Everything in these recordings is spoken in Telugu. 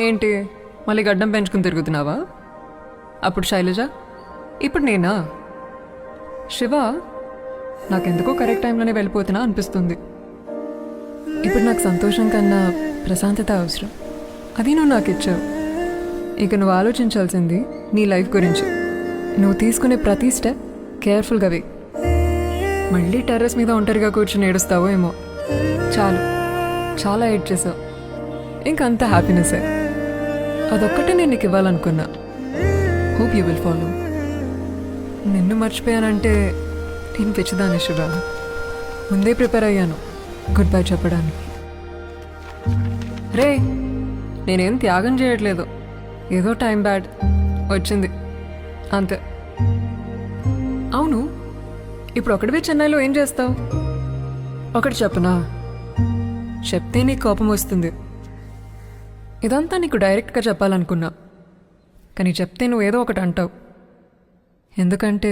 ఏంటి మళ్ళీ గడ్డం పెంచుకుని తిరుగుతున్నావా? అప్పుడు శైలజ, ఇప్పుడు నేనా? శివ, నాకెందుకో కరెక్ట్ టైంలోనే వెళ్ళిపోతున్నా అనిపిస్తుంది. ఇప్పుడు నాకు సంతోషం కన్నా ప్రశాంతత అవసరం. అది నువ్వు నాకు ఇచ్చావు. ఇక నువ్వు ఆలోచించాల్సింది నీ లైఫ్ గురించి. నువ్వు తీసుకునే ప్రతి స్టెప్ కేర్ఫుల్గా వే. మళ్ళీ టెర్రస్ మీద ఒంటరిగా కూర్చొని ఏడుస్తావో ఏమో. చాలు, చాలా ఏడ్ చేసావు. ఇంకంత హ్యాపీనెస్సే. అదొక్కటే నేను నీకు ఇవ్వాలనుకున్నా. Hope you will follow. నిన్ను మర్చిపోయానంటే నేను పిచ్చిదాన్ని శివ. ముందే ప్రిపేర్ అయ్యాను గుడ్ బై చెప్పడానికి. రే, నేనేం త్యాగం చేయట్లేదు. ఏదో టైం బ్యాడ్ వచ్చింది అంతే. అవును, ఇప్పుడు ఒకటివే చెన్నైలో ఏం చేస్తావు? ఒకటి చెప్పనా? చెప్తే నీకు కోపం వస్తుంది. ఇదంతా నీకు డైరెక్ట్గా చెప్పాలనుకున్నా, కానీ చెప్తే నువ్వు ఏదో ఒకటి అంటావు. ఎందుకంటే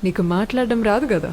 నీకు మాట్లాడడం రాదు కదా.